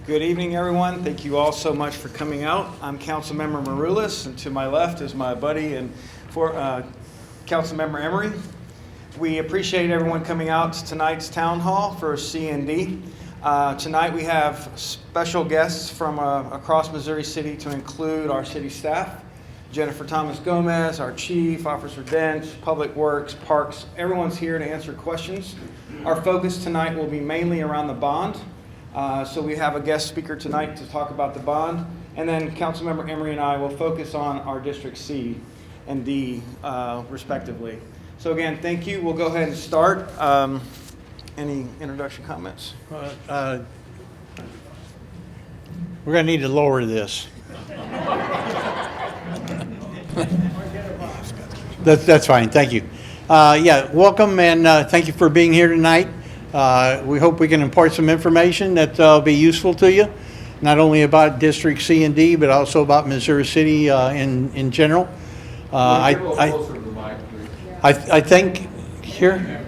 Good evening, everyone. Thank you all so much for coming out. I'm Councilmember Maroulis, and to my left is my buddy and Councilmember Emery. We appreciate everyone coming out to tonight's town hall for C&D. Tonight we have special guests from across Missouri City to include our city staff. Jennifer Thomas Gomez, our chief, Officer Dench, Public Works, Parks. Everyone's here to answer questions. Our focus tonight will be mainly around the bond. So we have a guest speaker tonight to talk about the bond, and then Councilmember Emery and I will focus on our District C and D, respectively. So again, thank you. We'll go ahead and start. Any introduction comments? We're going to need to lower this. That's fine. Thank you. Yeah, welcome, and thank you for being here tonight. We hope we can impart some information that will be useful to you, not only about District C and D, but also about Missouri City in general. I think here.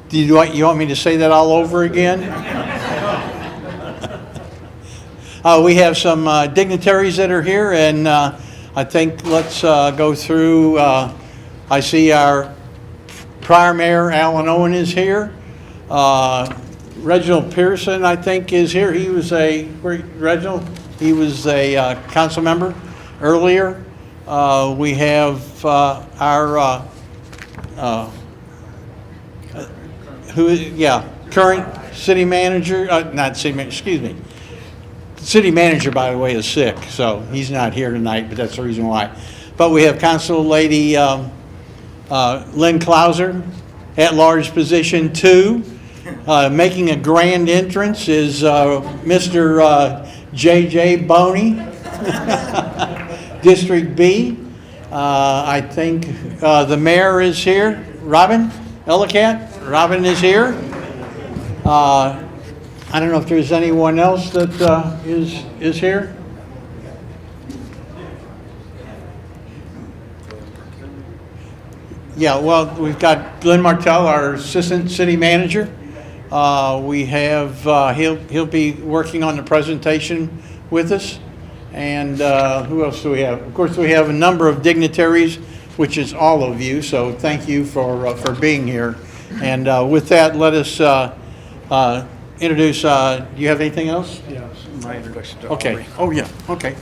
Do you want me to say that all over again? We have some dignitaries that are here, and I think let's go through. I see our prior mayor, Alan Owen, is here. Reginald Pearson, I think, is here. He was a council member earlier. We have our current city manager, city manager, by the way, is sick, so he's not here tonight, but that's the reason why. But we have Council Lady Lynn Clauser, at-large position 2. Making a grand entrance is Mr. J.J. Boney, District B. I think the mayor is here. Robin Ellicott. Robin is here. I don't know if there's anyone else that is here. Yeah, well, we've got Glenn Martell, our assistant city manager. We have he'll be working on the presentation with us. And who else do we have? Of course, we have a number of dignitaries, which is all of you. So thank you for being here. And with that, let us introduce. Do you have anything else? Yes. My introduction to Okay. Aubrey. Oh yeah. Okay.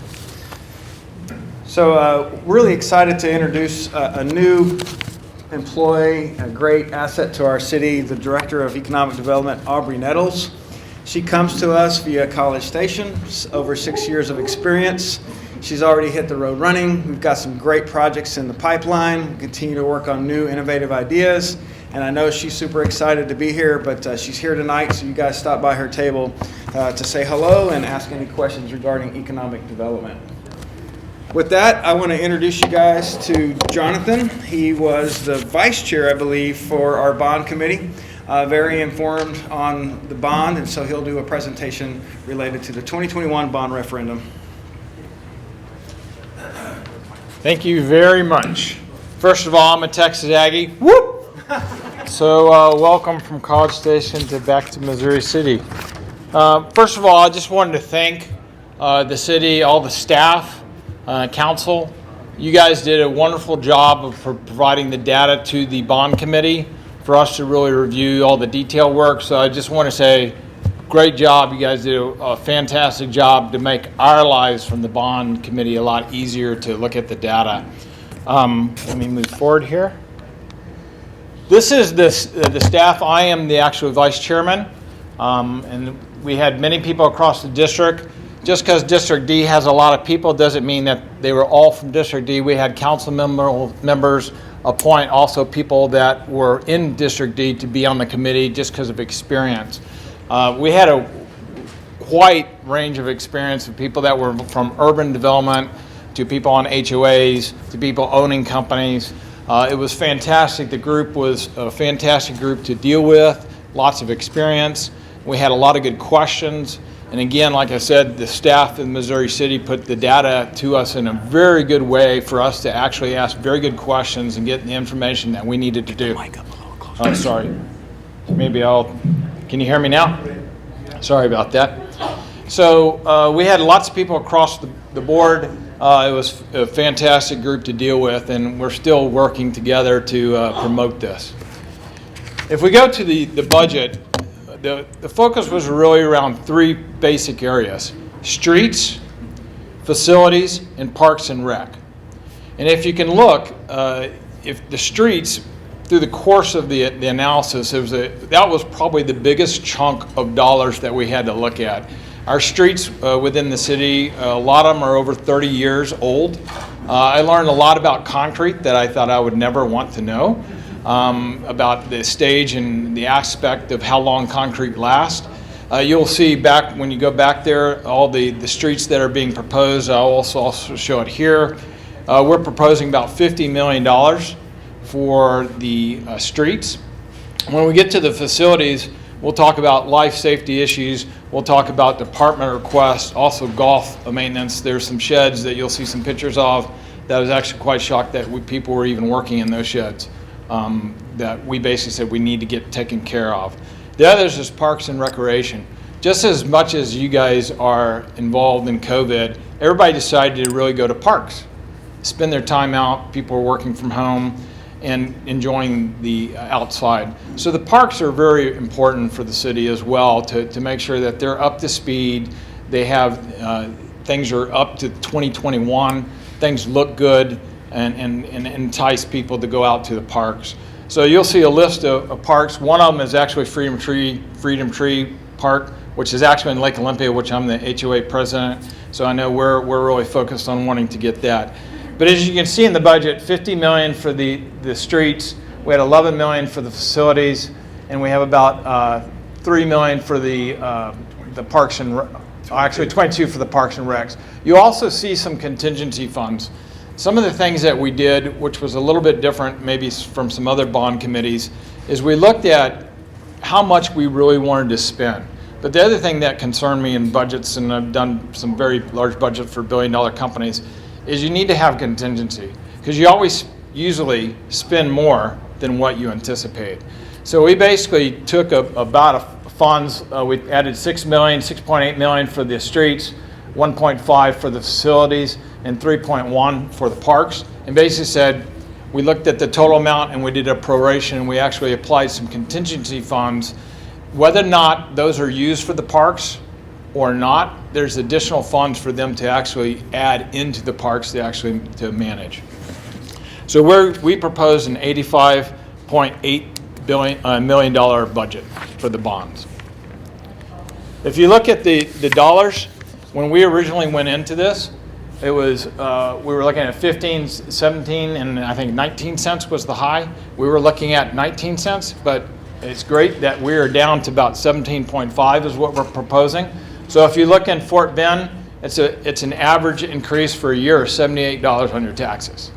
So really excited to introduce a new employee, a great asset to our city, the Director of Economic Development, Aubrey Nettles. She comes to us via College Station, over 6 years of experience. She's already hit the road running. We've got some great projects in the pipeline. We continue to work on new innovative ideas. And I know she's super excited to be here, but she's here tonight, so you guys stop by her table to say hello and ask any questions regarding economic development. With that, I want to introduce you guys to Jonathan. He was the vice chair, I believe, for our bond committee. Very informed on the bond, and so he'll do a presentation related to the 2021 bond referendum. Thank you very much. First of all, I'm a Texas Aggie. Whoop! So welcome from College Station back to Missouri City. First of all, I just wanted to thank the city, all the staff, council. You guys did a wonderful job of providing the data to the bond committee for us to really review all the detail work. So I just want to say, great job. You guys did a fantastic job to make our lives from the bond committee a lot easier to look at the data. Let me move forward here. This is the staff. I am the actual vice chairman, and we had many people across the district. Just because District D has a lot of people doesn't mean that they were all from District D. We had council members appoint also people that were in District D to be on the committee just because of experience. We had a quite range of experience of people that were from urban development to people on HOAs to people owning companies. It was fantastic. The group was a fantastic group to deal with, lots of experience. We had a lot of good questions. And again, like I said, the staff in Missouri City put the data to us in a very good way for us to actually ask very good questions and get the information that we needed to do. Oh, sorry. Maybe can you hear me now? Sorry about that. So we had lots of people across the board. It was a fantastic group to deal with, and we're still working together to promote this. If we go to the budget, the focus was really around three basic areas: streets, facilities, and parks and rec. And if you can look, if the streets, through the course of the analysis, that was probably the biggest chunk of dollars that we had to look at. Our streets within the city, a lot of them are over 30 years old. I learned a lot about concrete that I thought I would never want to know, about the stage and the aspect of how long concrete lasts. You'll see back when you go back there, all the streets that are being proposed. I'll also show it here. We're proposing about $50 million for the streets. When we get to the facilities, we'll talk about life safety issues. We'll talk about department requests, also golf maintenance. There's some sheds that you'll see some pictures of that I was actually quite shocked that people were even working in those sheds, that we basically said we need to get taken care of. The others is parks and recreation. Just as much as you guys are involved in COVID, everybody decided to really go to parks, spend their time out. People are working from home and enjoying the outside. So the parks are very important for the city as well, to make sure that they're up to speed. They have, things are up to 2021, things look good, and entice people to go out to the parks. So you'll see a list of parks. One of them is actually Freedom Tree Park, which is actually in Lake Olympia, which I'm the HOA president. So I know we're really focused on wanting to get that. But as you can see in the budget, $50 million for the streets, we had $11 million for the facilities, and we have about $3 million for the parks and actually $22 for the parks and recs. You also see some contingency funds. Some of the things that we did, which was a little bit different maybe from some other bond committees, is we looked at how much we really wanted to spend. But the other thing that concerned me in budgets, and I've done some very large budgets for billion-dollar companies, is you need to have contingency, because you always usually spend more than what you anticipate. So we basically took about funds, we added $6.8 million for the streets, 1.5 for the facilities, and 3.1 for the parks, and basically said, we looked at the total amount and we did a proration, and we actually applied some contingency funds. Whether or not those are used for the parks or not, there's additional funds for them to actually add into the parks to manage. So we proposed an $85.8 million budget for the bonds. If you look at the dollars, when we originally went into this, it was we were looking at 15, 17, and I think 19 cents was the high. We were looking at 19 cents, but it's great that we are down to about 17.5 is what we're proposing. So if you look in Fort Bend, it's an average increase for a year of $78 on your taxes.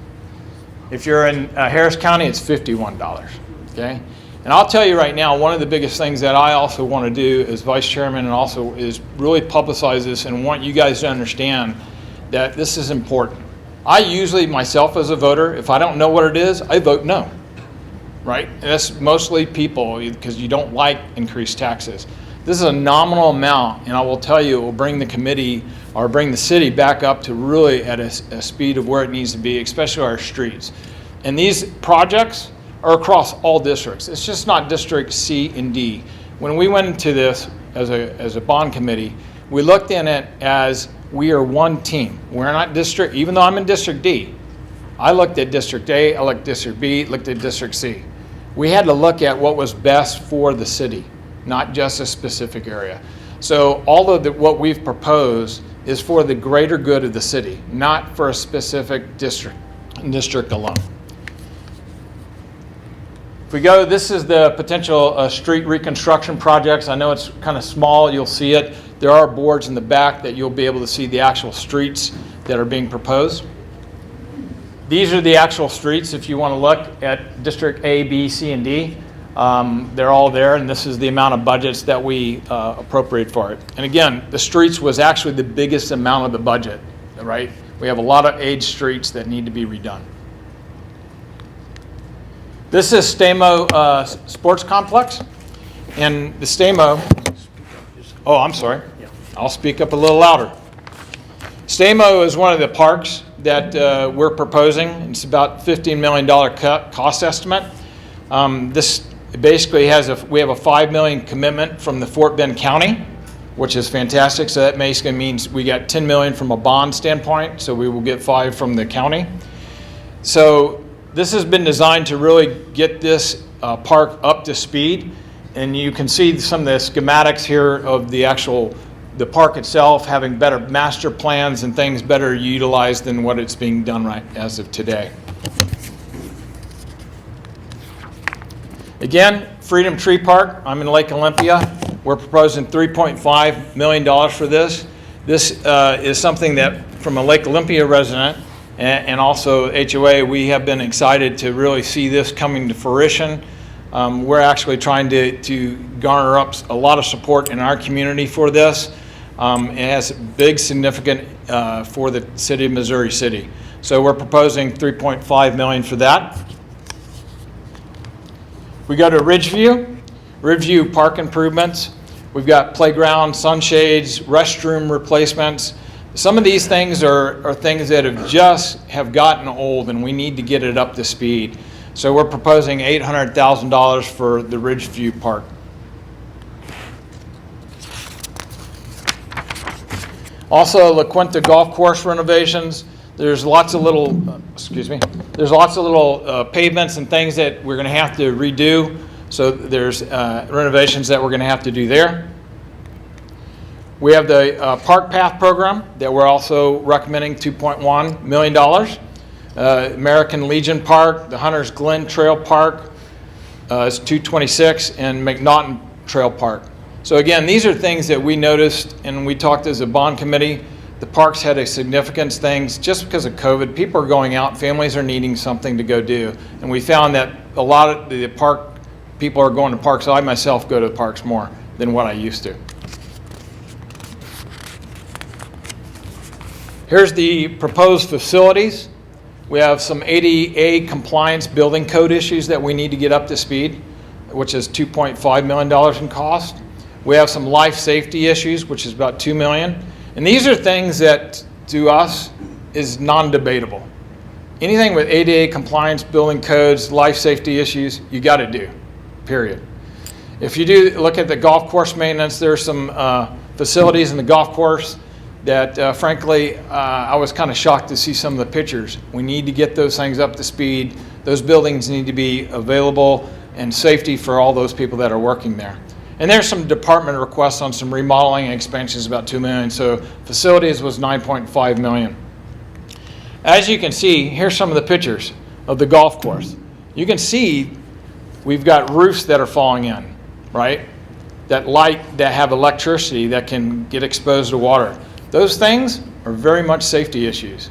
If you're in Harris County, it's $51, okay? And I'll tell you right now, one of the biggest things that I also want to do as vice chairman and also is really publicize this and want you guys to understand that this is important. I usually, myself as a voter, if I don't know what it is, I vote no, right? And that's mostly people because you don't like increased taxes. This is a nominal amount, and I will tell you, it will bring the committee or bring the city back up to really at a speed of where it needs to be, especially our streets. And these projects are across all districts. It's just not District C and D. When we went into this as a bond committee, we looked in it as we are one team. We're not district, even though I'm in District D. I looked at District A, I looked at District B, looked at District C. We had to look at what was best for the city, not just a specific area. So all of what we've proposed is for the greater good of the city, not for a specific district alone. If we go, this is the potential street reconstruction projects. I know it's kind of small, you'll see it. There are boards in the back that you'll be able to see the actual streets that are being proposed. These are the actual streets if you want to look at District A, B, C, and D. They're all there, and this is the amount of budgets that we appropriate for it. And again, the streets was actually the biggest amount of the budget, right? We have a lot of aged streets that need to be redone. This is STA-MO Sports Complex, and the STA-MO, oh, I'm sorry. I'll speak up a little louder. STA-MO is one of the parks that we're proposing. It's about $15 million cost estimate. This basically we have a $5 million commitment from the Fort Bend County, which is fantastic. So that basically means we got $10 million from a bond standpoint, so we will get $5 million from the county. So this has been designed to really get this park up to speed, and you can see some of the schematics here of the park itself having better master plans and things better utilized than what it's being done right as of today. Again, Freedom Tree Park, I'm in Lake Olympia. We're proposing $3.5 million for this. This is something that, from a Lake Olympia resident and also HOA, we have been excited to really see this coming to fruition. We're actually trying to garner up a lot of support in our community for this. It has big significance for the city of Missouri City. So we're proposing $3.5 million for that. We go to Ridgeview Park improvements. We've got playground, sunshades, restroom replacements. Some of these things are things that have gotten old, and we need to get it up to speed. So we're proposing $800,000 for the Ridgeview Park. Also, La Quinta golf course renovations. There's lots of little, pavements and things that we're going to have to redo. So there's renovations that we're going to have to do there. We have the Park Path program that we're also recommending $2.1 million. American Legion Park, the Hunters Glen Trail Park is $226, and McNaughton Trail Park. So again, these are things that we noticed, and we talked as a bond committee. The parks had a significance things just because of COVID. People are going out, families are needing something to go do, and we found that a lot of the people are going to parks. I myself go to the parks more than what I used to. Here's the proposed facilities. We have some ADA compliance building code issues that we need to get up to speed, which is $2.5 million in cost. We have some life safety issues, which is about $2 million. And these are things that, to us, is non-debatable. Anything with ADA compliance, building codes, life safety issues, you got to do, period. If you do look at the golf course maintenance, there are some facilities in the golf course that, frankly, I was kind of shocked to see some of the pictures. We need to get those things up to speed. Those buildings need to be available and safety for all those people that are working there. And there's some department requests on some remodeling and expansions, about $2 million. So facilities was $9.5 million. As you can see, here's some of the pictures of the golf course. You can see we've got roofs that are falling in, right? That have electricity that can get exposed to water. Those things are very much safety issues,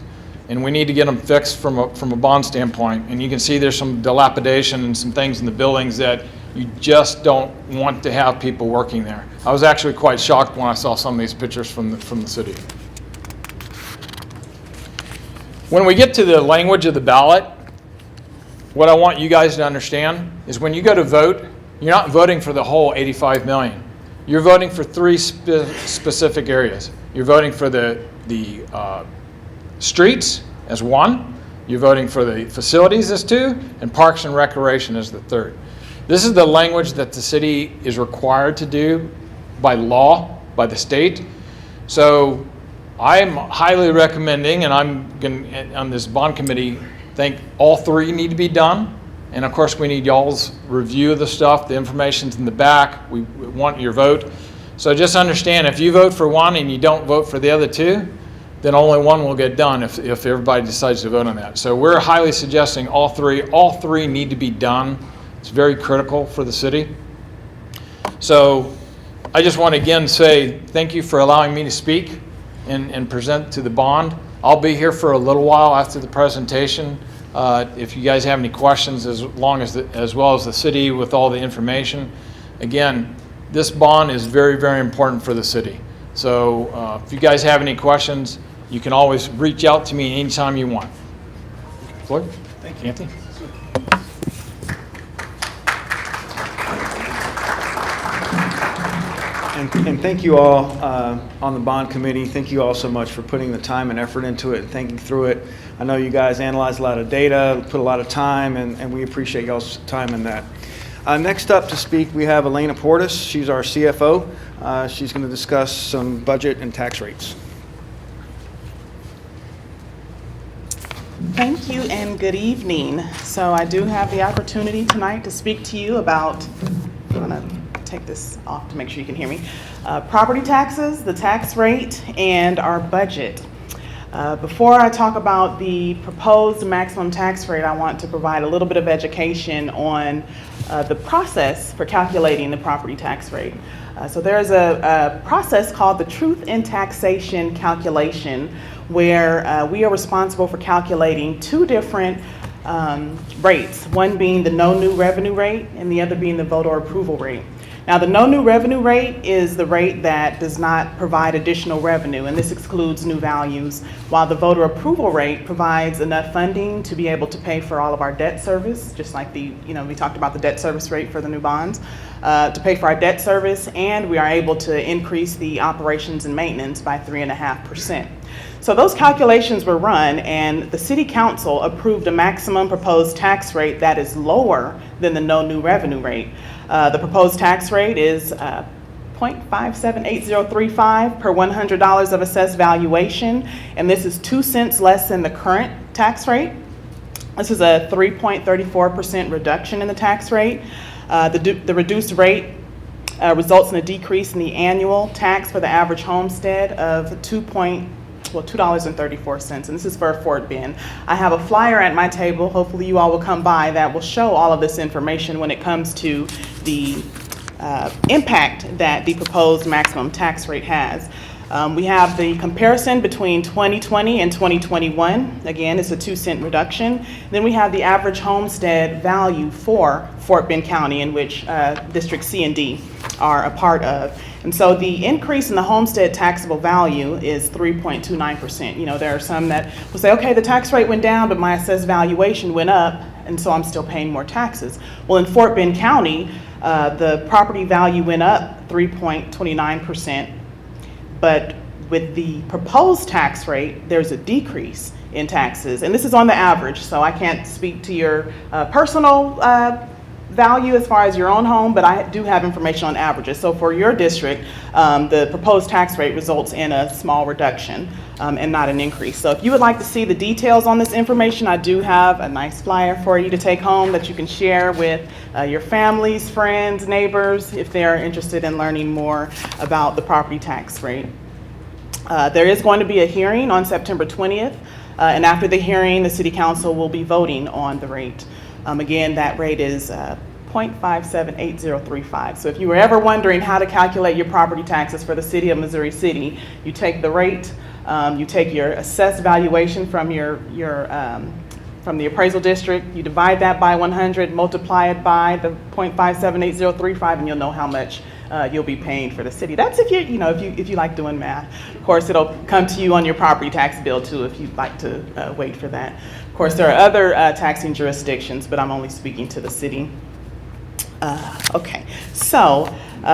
and we need to get them fixed from a bond standpoint. And you can see there's some dilapidation and some things in the buildings that you just don't want to have people working there. I was actually quite shocked when I saw some of these pictures from the city. When we get to the language of the ballot, what I want you guys to understand is when you go to vote, you're not voting for the whole $85 million. You're voting for three specific areas. You're voting for the streets as one, you're voting for the facilities as two, and parks and recreation as the third. This is the language that the city is required to do by law, by the state. So I'm highly recommending, and I'm going on this bond committee, think all three need to be done. And of course, we need y'all's review of the stuff. The information's in the back. We want your vote. So just understand, if you vote for one and you don't vote for the other two, then only one will get done if everybody decides to vote on that. So we're highly suggesting all three. All three need to be done. It's very critical for the city. So I just want to again say thank you for allowing me to speak and present to the bond. I'll be here for a little while after the presentation. If you guys have any questions, as well as the city with all the information. Again, this bond is very, very important for the city. So if you guys have any questions, you can always reach out to me anytime you want. Floyd? Thank you. Anthony? And thank you all on the bond committee. Thank you all so much for putting the time and effort into it and thinking through it. I know you guys analyze a lot of data, put a lot of time, and we appreciate y'all's time in that. Next up to speak, we have Elena Portis. She's our CFO. She's going to discuss some budget and tax rates. Thank you and good evening. So I do have the opportunity tonight to speak to you about, I'm going to take this off to make sure you can hear me, property taxes, the tax rate, and our budget. Before I talk about the proposed maximum tax rate, I want to provide a little bit of education on the process for calculating the property tax rate. So there's a process called the Truth in Taxation calculation, where we are responsible for calculating two different rates, one being the no new revenue rate and the other being the voter approval rate. Now, the no new revenue rate is the rate that does not provide additional revenue, and this excludes new values, while the voter approval rate provides enough funding to be able to pay for all of our debt service, just like we talked about the debt service rate for the new bonds, to pay for our debt service, and we are able to increase the operations and maintenance by 3.5%. So those calculations were run, and the City Council approved a maximum proposed tax rate that is lower than the no new revenue rate. The proposed tax rate is 0.578035 per $100 of assessed valuation, and this is 2 cents less than the current tax rate. This is a 3.34% reduction in the tax rate. The reduced rate results in a decrease in the annual tax for the average homestead of $2.34, and this is for Fort Bend. I have a flyer at my table, hopefully you all will come by, that will show all of this information when it comes to the impact that the proposed maximum tax rate has. We have the comparison between 2020 and 2021. Again, it's a 2 cent reduction. Then we have the average homestead value for Fort Bend County, in which District C and D are a part of. And so the increase in the homestead taxable value is 3.29%. There are some that will say, okay, the tax rate went down, but my assessed valuation went up, and so I'm still paying more taxes. Well, in Fort Bend County, the property value went up 3.29%, but with the proposed tax rate, there's a decrease in taxes. And this is on the average, so I can't speak to your personal value as far as your own home, but I do have information on averages. So for your district, the proposed tax rate results in a small reduction and not an increase. So if you would like to see the details on this information, I do have a nice flyer for you to take home that you can share with your families, friends, neighbors, if they are interested in learning more about the property tax rate. There is going to be a hearing on September 20th, and after the hearing, the City Council will be voting on the rate. Again, that rate is 0.578035. So if you were ever wondering how to calculate your property taxes for the City of Missouri City, you take the rate, you take your assessed valuation from from the appraisal district, you divide that by 100, multiply it by the 0.578035, and you'll know how much you'll be paying for the city. That's if you like doing math. Of course, it'll come to you on your property tax bill too if you'd like to wait for that. Of course, there are other taxing jurisdictions, but I'm only speaking to the city. Okay, so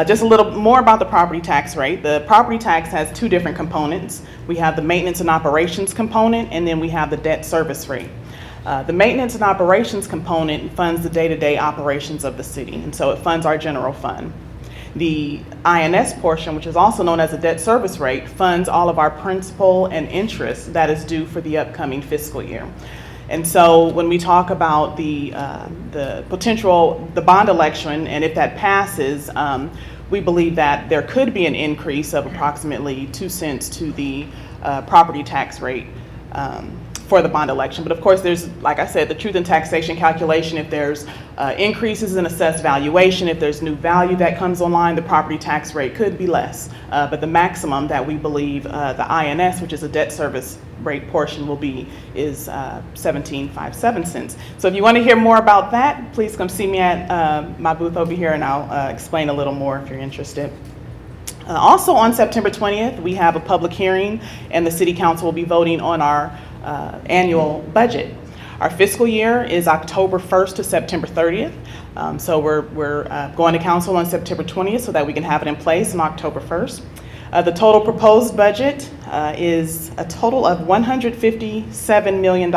just a little more about the property tax rate. The property tax has two different components. We have the maintenance and operations component, and then we have the debt service rate. The maintenance and operations component funds the day-to-day operations of the city, and so it funds our general fund. The INS portion, which is also known as the debt service rate, funds all of our principal and interest that is due for the upcoming fiscal year. And so when we talk about the bond election, and if that passes, we believe that there could be an increase of approximately 2 cents to the property tax rate for the bond election. But of course, there's, like I said, the truth in taxation calculation. If there's increases in assessed valuation, if there's new value that comes online, the property tax rate could be less. But the maximum that we believe the INS, which is a debt service rate portion, will be is 17.57 cents. So if you want to hear more about that, please come see me at my booth over here, and I'll explain a little more if you're interested. Also on September 20th, we have a public hearing, and the City Council will be voting on our annual budget. Our fiscal year is October 1st to September 30th. So we're going to council on September 20th so that we can have it in place on October 1st. The total proposed budget is a total of $157 million.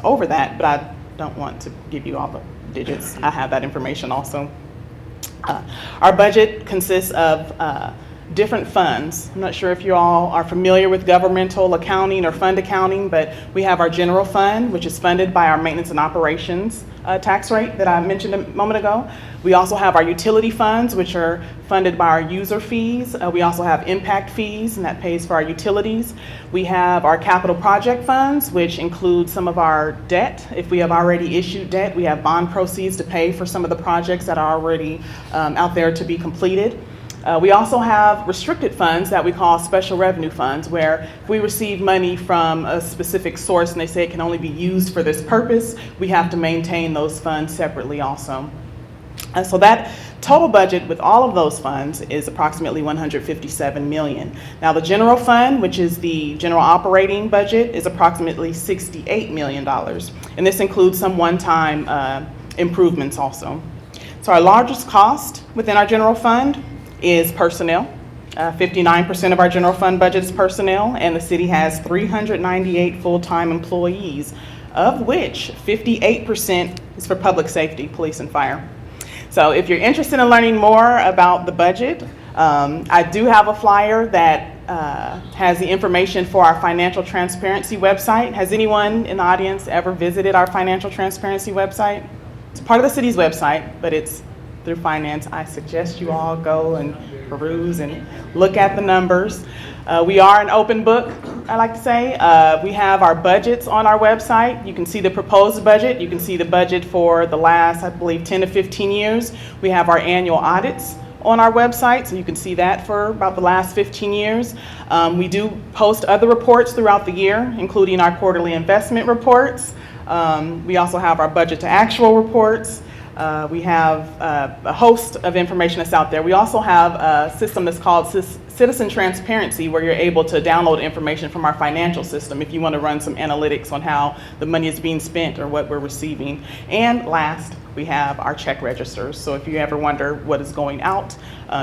Over that, but I don't want to give you all the digits. I have that information also. Our budget consists of different funds. I'm not sure if you all are familiar with governmental accounting or fund accounting, but we have our general fund, which is funded by our maintenance and operations tax rate that I mentioned a moment ago. We also have our utility funds, which are funded by our user fees. We also have impact fees, and that pays for our utilities. We have our capital project funds, which include some of our debt. If we have already issued debt, we have bond proceeds to pay for some of the projects that are already out there to be completed. We also have restricted funds that we call special revenue funds, where if we receive money from a specific source and they say it can only be used for this purpose, we have to maintain those funds separately also. And so that total budget with all of those funds is approximately $157 million. Now the general fund, which is the general operating budget, is approximately $68 million. And this includes some one-time improvements also. So our largest cost within our general fund is personnel. 59% of our general fund budget is personnel, and the city has 398 full-time employees, of which 58% is for public safety, police and fire. So if you're interested in learning more about the budget, I do have a flyer that has the information for our financial transparency website. Has anyone in the audience ever visited our financial transparency website? It's part of the city's website, but it's through finance. I suggest you all go and peruse and look at the numbers. We are an open book, I like to say. We have our budgets on our website. You can see the proposed budget. You can see the budget for the last, I believe, 10 to 15 years. We have our annual audits on our website, so you can see that for about the last 15 years. We do post other reports throughout the year, including our quarterly investment reports. We also have our budget to actual reports. We have a host of information that's out there. We also have a system that's called Citizen Transparency, where you're able to download information from our financial system if you want to run some analytics on how the money is being spent or what we're receiving. And last, we have our check registers. So if you ever wonder what is going out,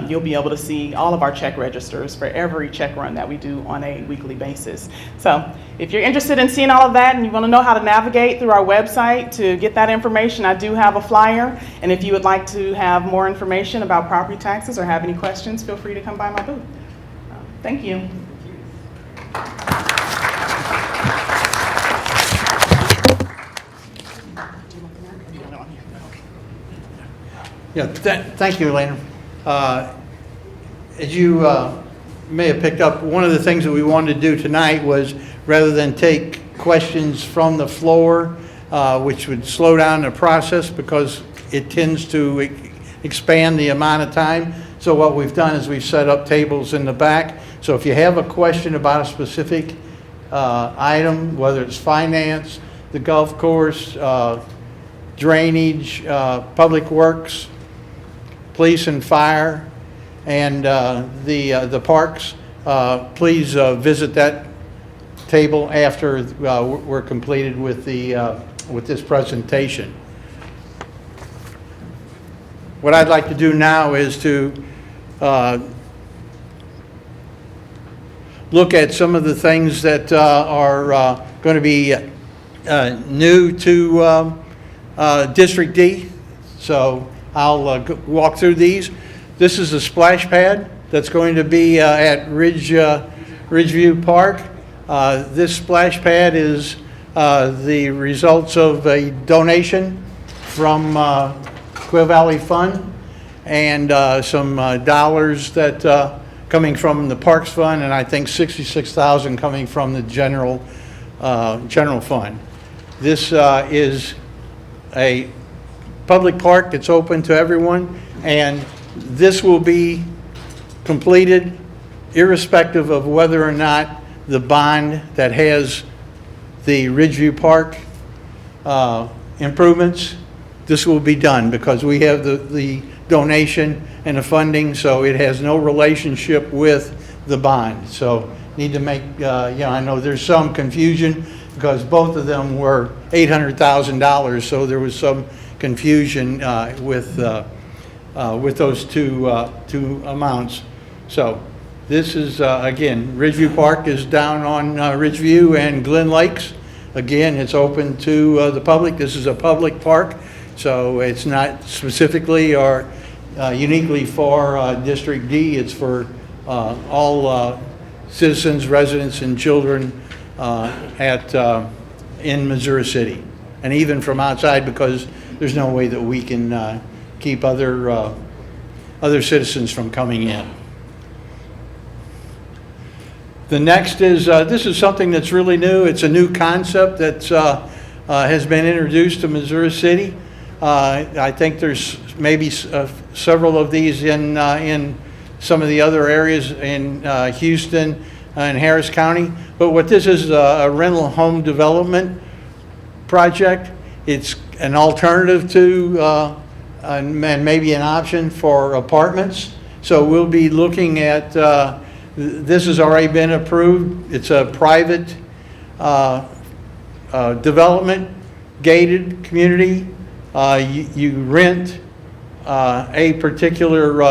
you'll be able to see all of our check registers for every check run that we do on a weekly basis. So if you're interested in seeing all of that and you want to know how to navigate through our website to get that information, I do have a flyer. And if you would like to have more information about property taxes or have any questions, feel free to come by my booth. Thank you. Yeah, thank you, Elena. As you may have picked up, one of the things that we wanted to do tonight was, rather than take questions from the floor, which would slow down the process because it tends to expand the amount of time. So what we've done is we've set up tables in the back. So if you have a question about a specific item, whether it's finance, the golf course, drainage, public works, police and fire, and the parks, please visit that table after we're completed with this presentation. What I'd like to do now is to look at some of the things that are going to be new to District D. So I'll walk through these. This is a splash pad that's going to be at Ridgeview Park. This splash pad is the results of a donation from Quail Valley Fund and some dollars that coming from the Parks Fund, and I think $66,000 coming from the general fund. This is a public park that's open to everyone, and this will be completed irrespective of whether or not the bond that has the Ridgeview Park improvements, this will be done because we have the donation and the funding, so it has no relationship with the bond. So need to make, I know there's some confusion because both of them were $800,000, so there was some confusion with those two amounts. So this is, again, Ridgeview Park is down on Ridgeview and Glen Lakes. Again, it's open to the public. This is a public park, so it's not specifically or uniquely for District D. It's for all citizens, residents, and children in Missouri City, and even from outside, because there's no way that we can keep other citizens from coming in. The next is, this is something that's really new. It's a new concept that has been introduced to Missouri City. I think there's maybe several of these in some of the other areas in Houston and Harris County. But what this is, a rental home development project. It's an alternative to and maybe an option for apartments. So we'll be looking at, this has already been approved. It's a private development, gated community. You rent a particular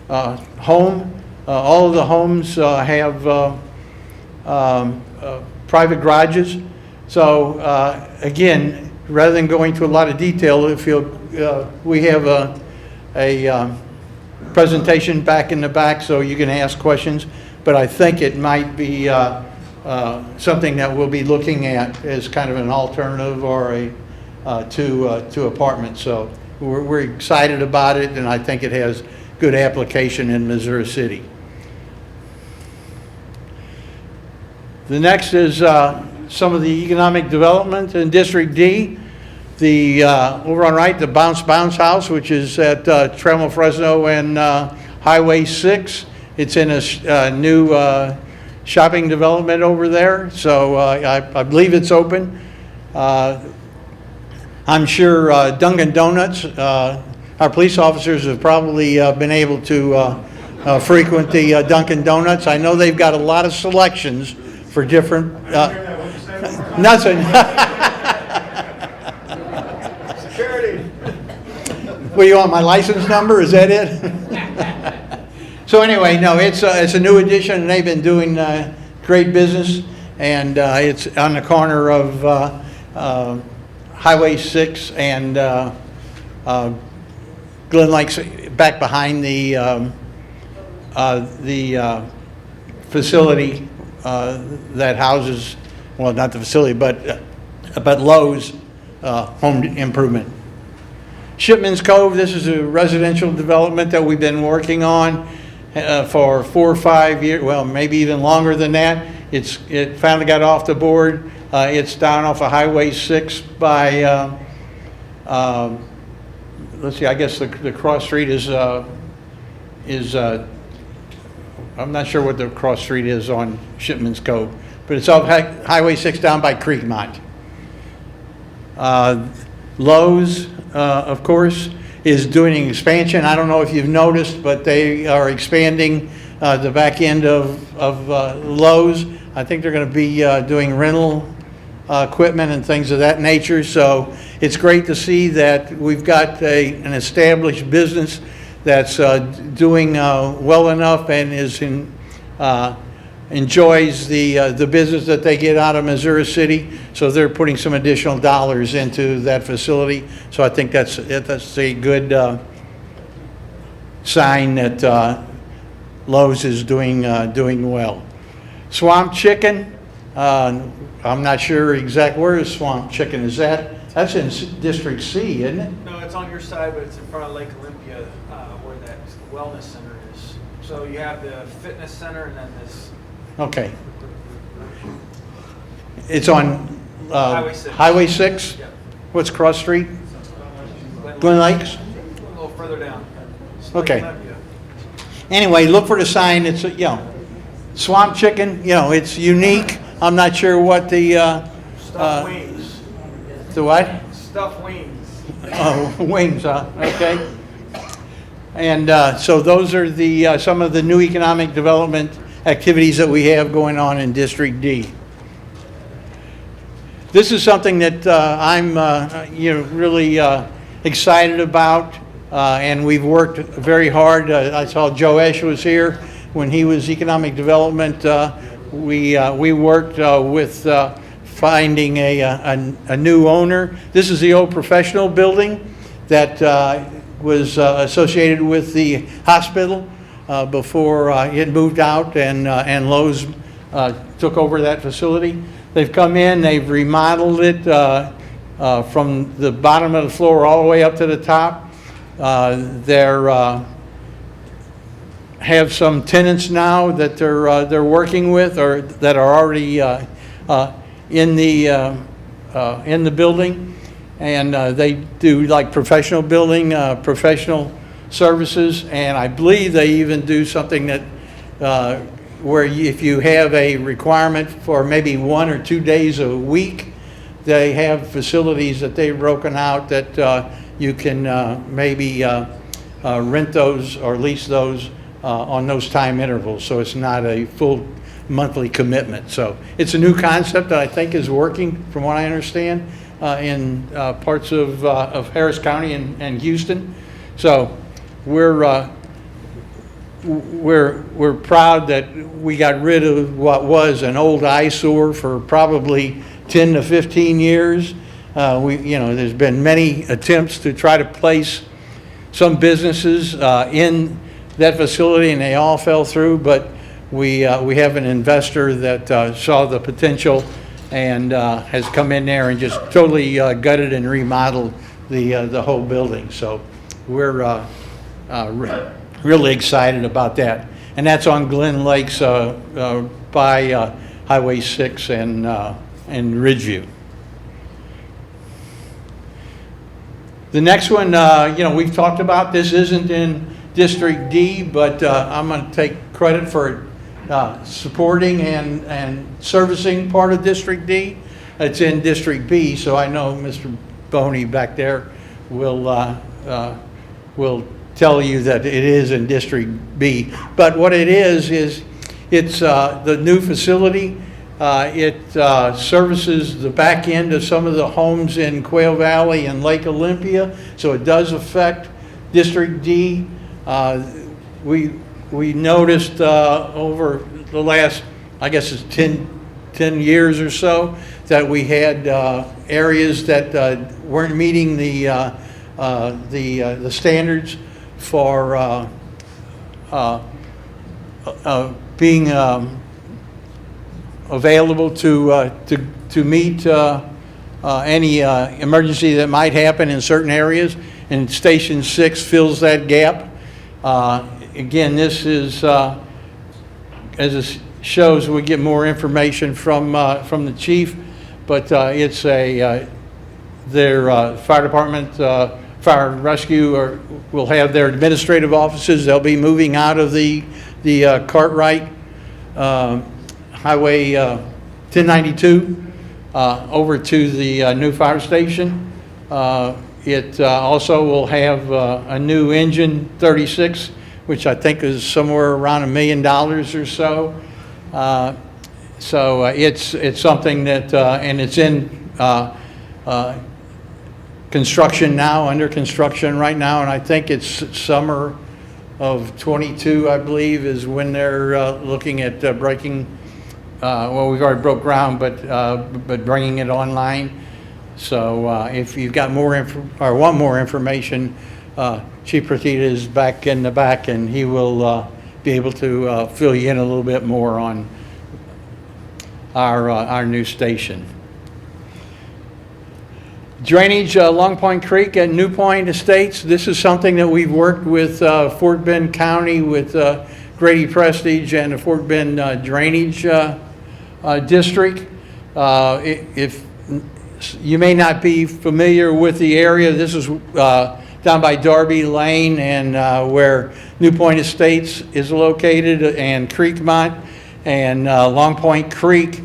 home. All of the homes have private garages. So again, rather than going to a lot of detail, we have a presentation back in the back so you can ask questions, but I think it might be something that we'll be looking at as kind of an alternative or to apartments. So we're excited about it, and I think it has good application in Missouri City. The next is some of the economic development in District D. The over on right, the Bounce House, which is at Trammell Fresno and Highway 6. It's in a new shopping development over there, so I believe it's open. I'm sure Dunkin' Donuts, our police officers have probably been able to frequent the Dunkin' Donuts. I know they've got a lot of selections for different, nothing. Security. Well, you want my license number? Is that it? So anyway, no, it's a new addition, and they've been doing great business, and it's on the corner of Highway 6 and Glen Lakes, back behind the facility that houses, well, not the facility, but Lowe's Home Improvement. Shipman's Cove, this is a residential development that we've been working on for 4 or 5 years, well, maybe even longer than that. It finally got off the board. It's down off of Highway 6 by, let's see, I guess the cross street is I'm not sure what the cross street is on Shipman's Cove, but it's off Highway 6 down by Creekmont. Lowe's, of course, is doing an expansion. I don't know if you've noticed, but they are expanding the back end of Lowe's. I think they're going to be doing rental equipment and things of that nature. So it's great to see that we've got an established business that's doing well enough and is enjoys the business that they get out of Missouri City. So they're putting some additional dollars into that facility. So I think that's a good sign that Lowe's is doing well. Swamp Chicken, I'm not sure exactly where is Swamp Chicken. Is that's in District C, isn't it? No, it's on your side, but it's in front of Lake Olympia, where that wellness center is. So you have the fitness center and then this. Okay. It's on Highway 6. Highway 6? Yep. What's cross street? Glen Lakes? A little further down. It's Okay. Lake Olympia. Anyway, look for the sign. It's, Swamp Chicken, it's unique. I'm not sure what the, Stuffed wings. the what? Stuffed wings. Oh, wings, okay. And so those are some of the new economic development activities that we have going on in District D. this is something that I'm really excited about, and we've worked very hard. I saw Joe Esch was here when he was economic development. We worked with finding a new owner. This is the old professional building that was associated with the hospital before it moved out and Lowe's took over that facility. They've come in, they've remodeled it from the bottom of the floor all the way up to the top. They're have some tenants now that they're working with or that are already in the building, and they do like professional building, professional services, and I believe they even do something that where if you have a requirement for maybe 1 or 2 days a week, they have facilities that they've broken out that you can maybe rent those or lease those on those time intervals, so it's not a full monthly commitment. So it's a new concept that I think is working, from what I understand, in parts of Harris County and Houston. So we're proud that we got rid of what was an old eyesore for probably 10 to 15 years. There's been many attempts to try to place some businesses in that facility, and they all fell through, but we have an investor that saw the potential and has come in there and just totally gutted and remodeled the whole building. So we're really excited about that. And that's on Glen Lakes by Highway 6 and Ridgeview. The next one, we've talked about. This isn't in District D, but I'm going to take credit for supporting and servicing part of District D. It's in District B, so I know Mr. Boney back there will tell you that it is in District B. But what it is it's the new facility. It services the back end of some of the homes in Quail Valley and Lake Olympia, so it does affect District D. We noticed over the last, I guess it's 10 years or so, that we had areas that weren't meeting the standards for being available to meet any emergency that might happen in certain areas, and Station 6 fills that gap. Again, this is, as it shows, we get more information from the chief, but it's their fire department, fire and rescue will have their administrative offices. They'll be moving out of the Cartwright Highway 1092 over to the new fire station. It also will have a new engine 36, which I think is somewhere around $1 million or so. So it's something that, and it's in construction now, under construction right now, and I think it's summer of 22, I believe, is when they're looking at breaking. Well, we've already broke ground, but bringing it online. So if you've got more or want more information, Chief Pratita is back in the back, and he will be able to fill you in a little bit more on our new station. Drainage, LongPoint Creek and Newpoint Estates. This is something that we've worked with Fort Bend County, with Grady Prestige and the Fort Bend Drainage District. If you may not be familiar with the area, this is down by Darby Lane and where Newpoint Estates is located, and Creekmont, and LongPoint Creek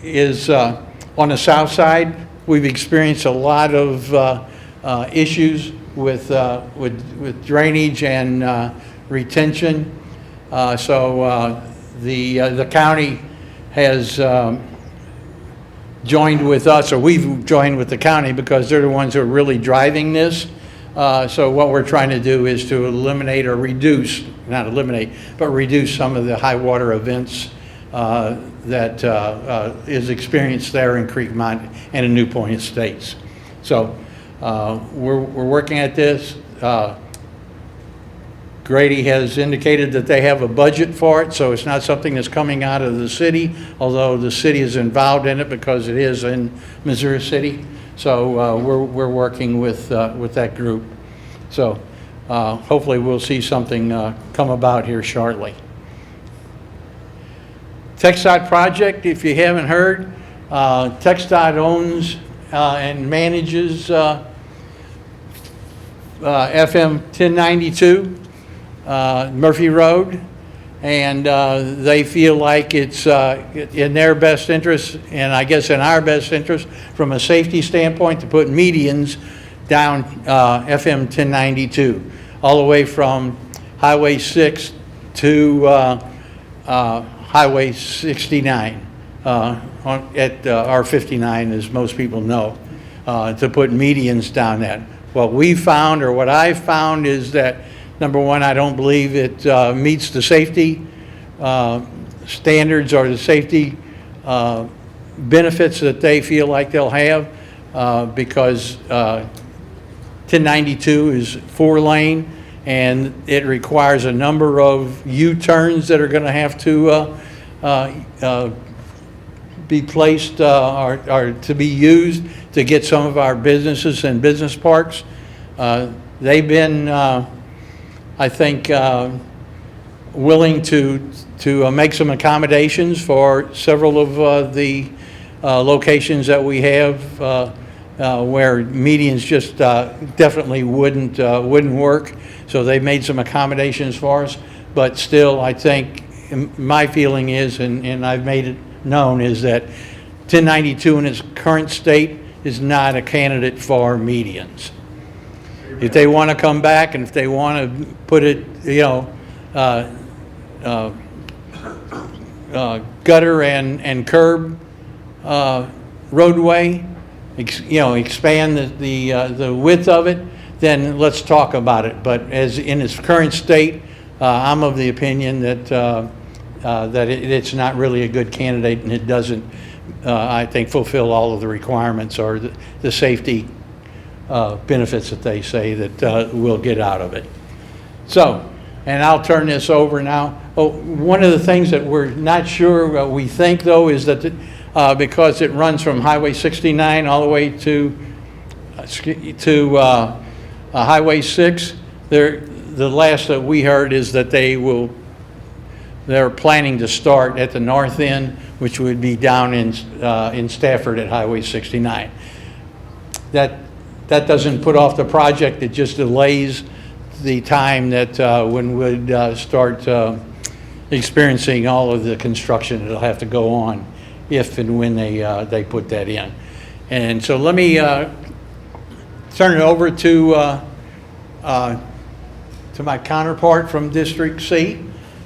is on the south side. We've experienced a lot of issues with drainage and retention. So the county has joined with us, or we've joined with the county because they're the ones who are really driving this. So what we're trying to do is to eliminate or reduce, not eliminate, but reduce some of the high water events that is experienced there in Creekmont and in Newpoint Estates. So we're working at this. Grady has indicated that they have a budget for it, so it's not something that's coming out of the city, although the city is involved in it because it is in Missouri City. So we're working with that group. So hopefully we'll see something come about here shortly. TxDOT project, if you haven't heard, TxDOT owns and manages FM 1092 Murphy Road, and they feel like it's in their best interest, and I guess in our best interest, from a safety standpoint, to put medians down FM 1092, all the way from Highway 6 to Highway 69 at R59, as most people know, to put medians down that. What we found, or what I found, is that number one, I don't believe it meets the safety standards or the safety benefits that they feel like they'll have because 1092 is 4-lane, and it requires a number of U-turns that are going to have to be placed or to be used to get some of our businesses and business parks. They've been I think, willing to make some accommodations for several of the locations that we have where medians just definitely wouldn't work. So they've made some accommodations for us. But still, I think my feeling is, and I've made it known, is that 1092 in its current state is not a candidate for medians. If they want to come back, and if they want to put it, gutter and curb roadway, expand the width of it, then let's talk about it. But as in its current state, I'm of the opinion that it's not really a good candidate, and it doesn't, I think, fulfill all of the requirements or the safety benefits that they say that we'll get out of it. So, and I'll turn this over now. Oh, one of the things that we're not sure, we think though, is that because it runs from Highway 69 all the way to Highway 6, the last that we heard is that they're planning to start at the north end, which would be down in Stafford at Highway 69. That doesn't put off the project, it just delays the time that when we'd start experiencing all of the construction that'll have to go on if and when they put that in. And so let me turn it over to my counterpart from District C.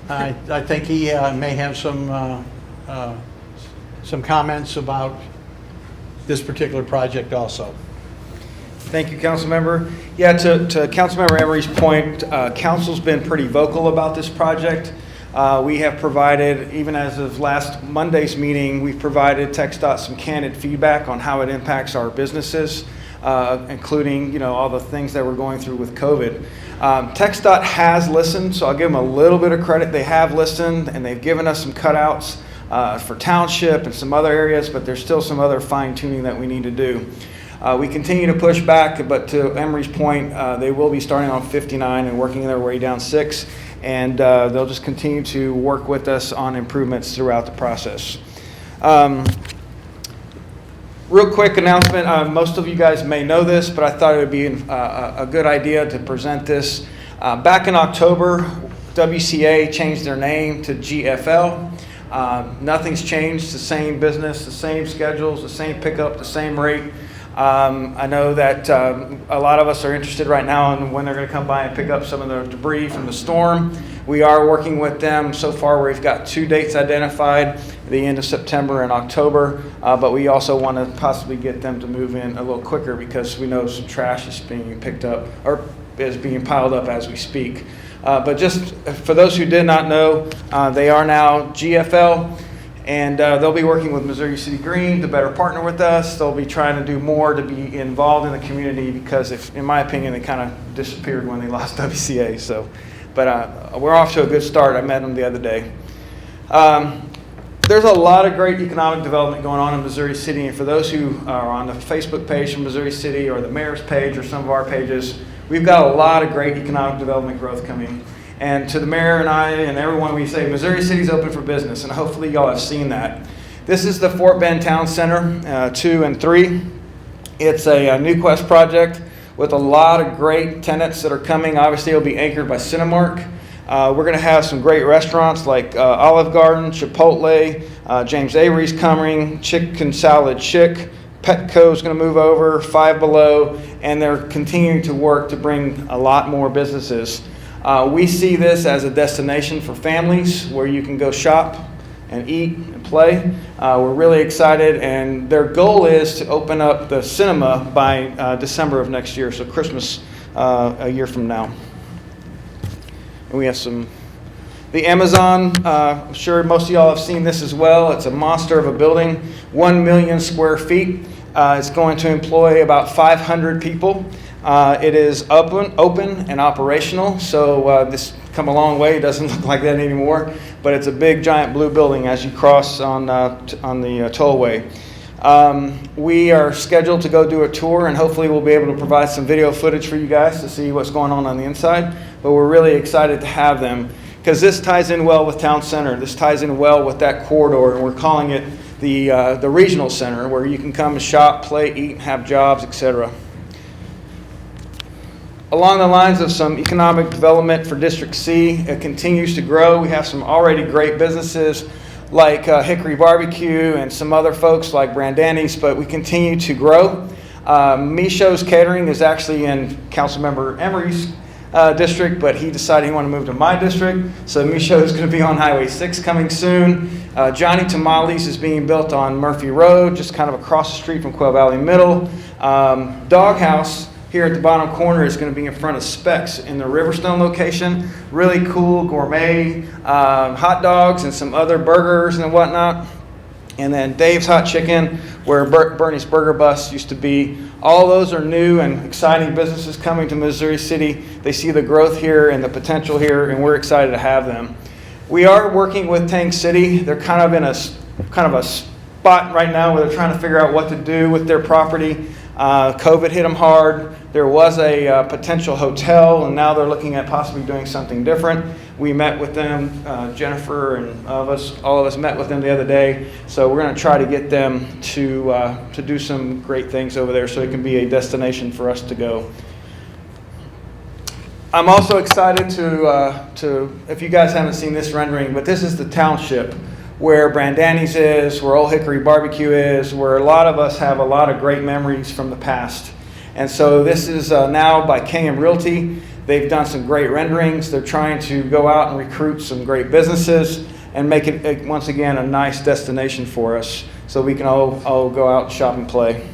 I think he may have some comments about this particular project also. Thank you, Councilmember. Yeah, to Councilmember Emery's point, Council's been pretty vocal about this project. We have provided, even as of last Monday's meeting, we've provided TxDOT some candid feedback on how it impacts our businesses, including all the things that we're going through with COVID. TxDOT has listened, so I'll give them a little bit of credit. They have listened, and they've given us some cutouts for township and some other areas, but there's still some other fine tuning that we need to do. We continue to push back, but to Emery's point, they will be starting on 59 and working their way down 6, and they'll just continue to work with us on improvements throughout the process. Real quick announcement, most of you guys may know this, but I thought it would be a good idea to present this. Back in October, WCA changed their name to GFL. Nothing's changed, the same business, the same schedules, the same pickup, the same rate. I know that a lot of us are interested right now in when they're going to come by and pick up some of the debris from the storm. We are working with them. So far, we've got 2 dates identified. the end of September and October, but we also want to possibly get them to move in a little quicker because we know some trash is being picked up or is being piled up as we speak. But just for those who did not know, they are now GFL, and they'll be working with Missouri City Green to better partner with us. They'll be trying to do more to be involved in the community because, in my opinion, they kind of disappeared when they lost WCA. So, but we're off to a good start. I met them the other day. There's a lot of great economic development going on in Missouri City, and for those who are on the Facebook page from Missouri City or the mayor's page or some of our pages, we've got a lot of great economic development growth coming. And to the mayor and I and everyone, we say Missouri City's open for business, and hopefully y'all have seen that. This is the Fort Bend Town Center 2 and 3. It's a Newquest project with a lot of great tenants that are coming. Obviously, it'll be anchored by Cinemark. We're going to have some great restaurants like Olive Garden, Chipotle, James Avery's coming, Chicken Salad Chick, Petco's going to move over, Five Below, and they're continuing to work to bring a lot more businesses. We see this as a destination for families where you can go shop and eat and play. We're really excited, and their goal is to open up the cinema by December of next year, so Christmas a year from now. And we have the Amazon, I'm sure most of y'all have seen this as well. It's a monster of a building, 1 million square feet. It's going to employ about 500 people. It is open and operational, so this come a long way. It doesn't look like that anymore, but it's a big, giant blue building as you cross on the tollway. We are scheduled to go do a tour, and hopefully we'll be able to provide some video footage for you guys to see what's going on the inside, but we're really excited to have them because this ties in well with Town Center. This ties in well with that corridor, and we're calling it the regional center where you can come and shop, play, eat, have jobs, etc. Along the lines of some economic development for District C, it continues to grow. We have some already great businesses like Hickory Barbecue and some other folks like Brandani's, but we continue to grow. Micho's Catering is actually in Councilmember Emery's district, but he decided he wanted to move to my district, so Micho is going to be on Highway 6 coming soon. Johnny Tamales is being built on Murphy Road, just kind of across the street from Quail Valley Middle. Doghouse here at the bottom corner is going to be in front of Specs in the Riverstone location. Really cool gourmet hot dogs and some other burgers and whatnot. And then Dave's Hot Chicken, where Bernie's Burger Bus used to be. All those are new and exciting businesses coming to Missouri City. They see the growth here and the potential here, and we're excited to have them. We are working with Tank City. They're kind of in a spot right now where they're trying to figure out what to do with their property. COVID hit them hard. There was a potential hotel, and now they're looking at possibly doing something different. We met with them, Jennifer and all of us met with them the other day. So we're going to try to get them to do some great things over there so it can be a destination for us to go. I'm also excited to if you guys haven't seen this rendering, but this is the township where Brandani's is, where Old Hickory Barbecue is, where a lot of us have a lot of great memories from the past. And so this is now by King & Realty. They've done some great renderings. They're trying to go out and recruit some great businesses and make it, once again, a nice destination for us so we can all go out and shop and play.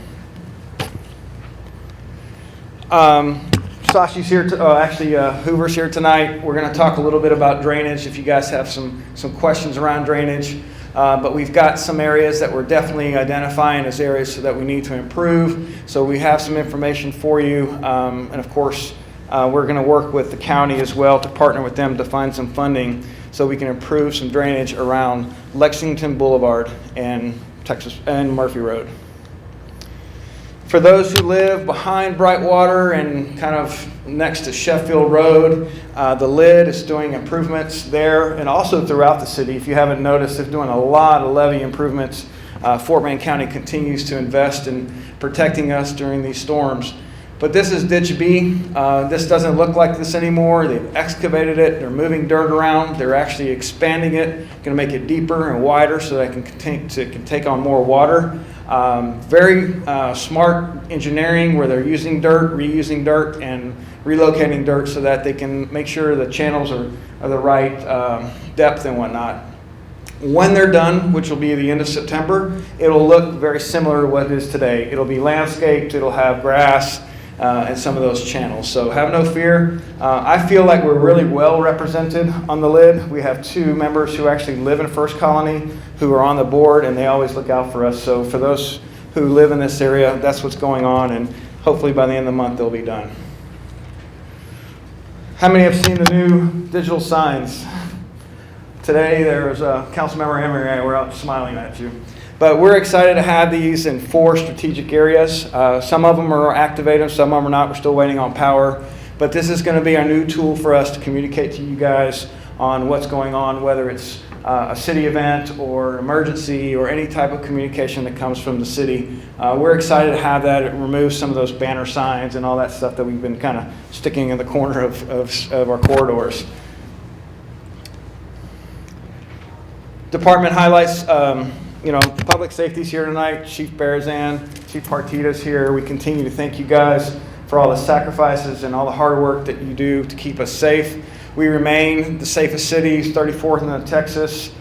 Sashi's here, Hoover's here tonight. We're going to talk a little bit about drainage if you guys have some questions around drainage. But we've got some areas that we're definitely identifying as areas that we need to improve. So we have some information for you. And of course, we're going to work with the county as well to partner with them to find some funding so we can improve some drainage around Lexington Boulevard and Murphy Road. For those who live behind Brightwater and kind of next to Sheffield Road, the LID is doing improvements there and also throughout the city. If you haven't noticed, they're doing a lot of levee improvements. Fort Bend County continues to invest in protecting us during these storms. But this is Ditch B. This doesn't look like this anymore. They've excavated it. They're moving dirt around. They're actually expanding it, going to make it deeper and wider so that it can take on more water. Very smart engineering where they're using dirt, reusing dirt, and relocating dirt so that they can make sure the channels are the right depth and whatnot. When they're done, which will be the end of September, it'll look very similar to what it is today. It'll be landscaped, it'll have grass, and some of those channels. So have no fear. I feel like we're really well represented on the lid. We have 2 members who actually live in First Colony who are on the board, and they always look out for us. So for those who live in this area, that's what's going on, and hopefully by the end of the month they'll be done. How many have seen the new digital signs? Today there was Councilmember Emery, we're out smiling at you. But we're excited to have these in 4 strategic areas. Some of them are activated, some of them are not. We're still waiting on power. But this is going to be our new tool for us to communicate to you guys on what's going on, whether it's a city event or emergency or any type of communication that comes from the city. We're excited to have that. It removes some of those banner signs and all that stuff that we've been kind of sticking in the corner of our corridors. Department highlights. Public safety's here tonight. Chief Barazan, Chief Partita's here. We continue to thank you guys for all the sacrifices and all the hard work that you do to keep us safe. We remain the safest cities, 34th in Texas.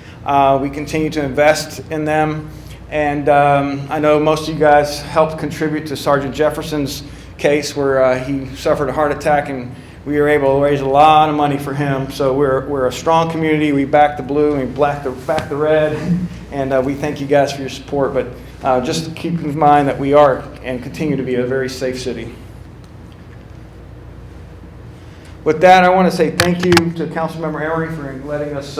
We continue to invest in them. And I know most of you guys helped contribute to Sergeant Jefferson's case where he suffered a heart attack, and we were able to raise a lot of money for him. So we're a strong community. We back the blue and we back the red. And we thank you guys for your support. But just keep in mind that we are and continue to be a very safe city. With that, I want to say thank you to Councilmember Emery for letting us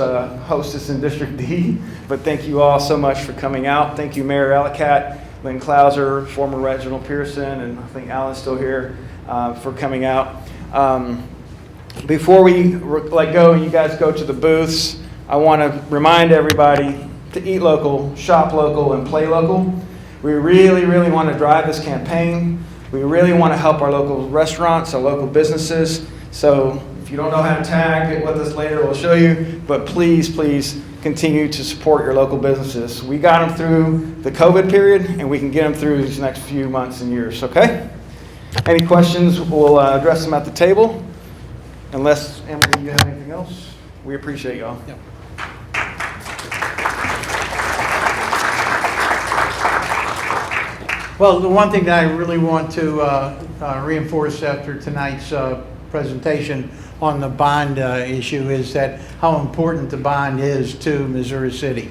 host this in District D. But thank you all so much for coming out. Thank you, Mayor Ellicott, Lynn Clauser, former Reginald Pearson, and I think Alan's still here for coming out. Before we let go and you guys go to the booths, I want to remind everybody to eat local, shop local, and play local. We really, really want to drive this campaign. We really want to help our local restaurants, our local businesses. So if you don't know how to tag, get with us later, we'll show you. But please, please continue to support your local businesses. We got them through the COVID period, and we can get them through these next few months and years, okay? Any questions, we'll address them at the table. Unless, Emily, you have anything else? We appreciate y'all. Yep. Well, the one thing that I really want to reinforce after tonight's presentation on the bond issue is that how important the bond is to Missouri City.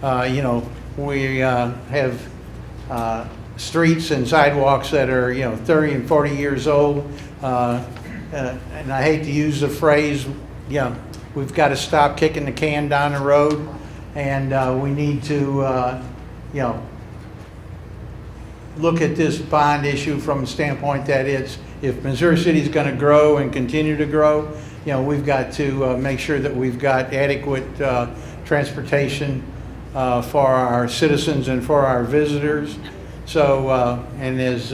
We have streets and sidewalks that are 30 and 40 years old, and I hate to use the phrase, we've got to stop kicking the can down the road, and we need to look at this bond issue from a standpoint that if Missouri City is going to grow and continue to grow, we've got to make sure that we've got adequate transportation for our citizens and for our visitors. So, and as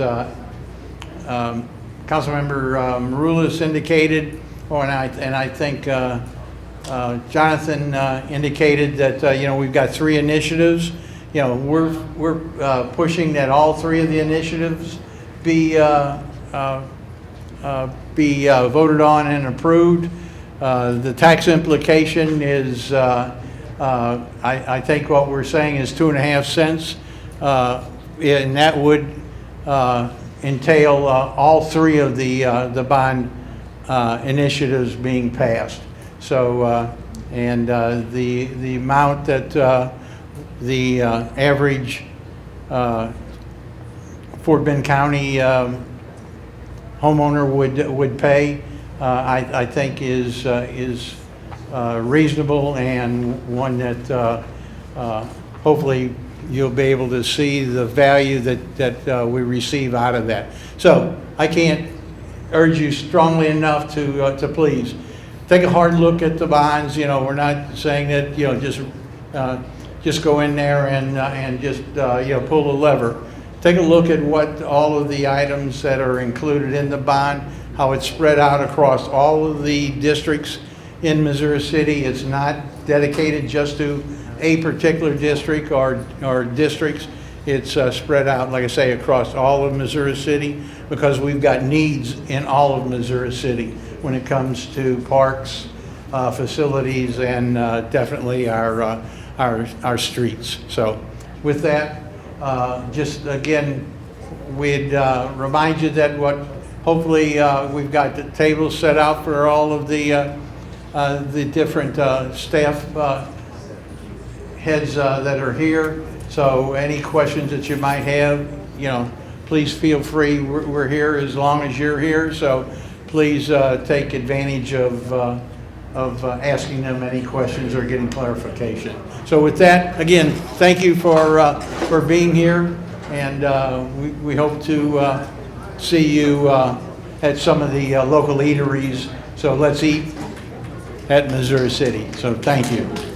Councilmember Maroulis indicated, and I think Jonathan indicated that we've got 3 initiatives. We're pushing that all 3 of the initiatives be voted on and approved. The tax implication is, I think what we're saying is 2.5 cents, and that would entail all 3 of the bond initiatives being passed. So, and the amount that the average Fort Bend County homeowner would pay, I think is reasonable, and one that hopefully you'll be able to see the value that we receive out of that. So I can't urge you strongly enough to please take a hard look at the bonds. We're not saying that just go in there and just pull the lever. Take a look at what all of the items that are included in the bond, how it's spread out across all of the districts in Missouri City. It's not dedicated just to a particular district or districts. It's spread out, like I say, across all of Missouri City, because we've got needs in all of Missouri City when it comes to parks, facilities, and definitely our our streets. So with that, just again, we'd remind you that hopefully we've got the tables set out for all of the different staff heads that are here. So any questions that you might have, please feel free. We're here as long as you're here. So please take advantage of asking them any questions or getting clarification. So with that, again, thank you for being here, and we hope to see you at some of the local eateries. So let's eat at Missouri City. So thank you.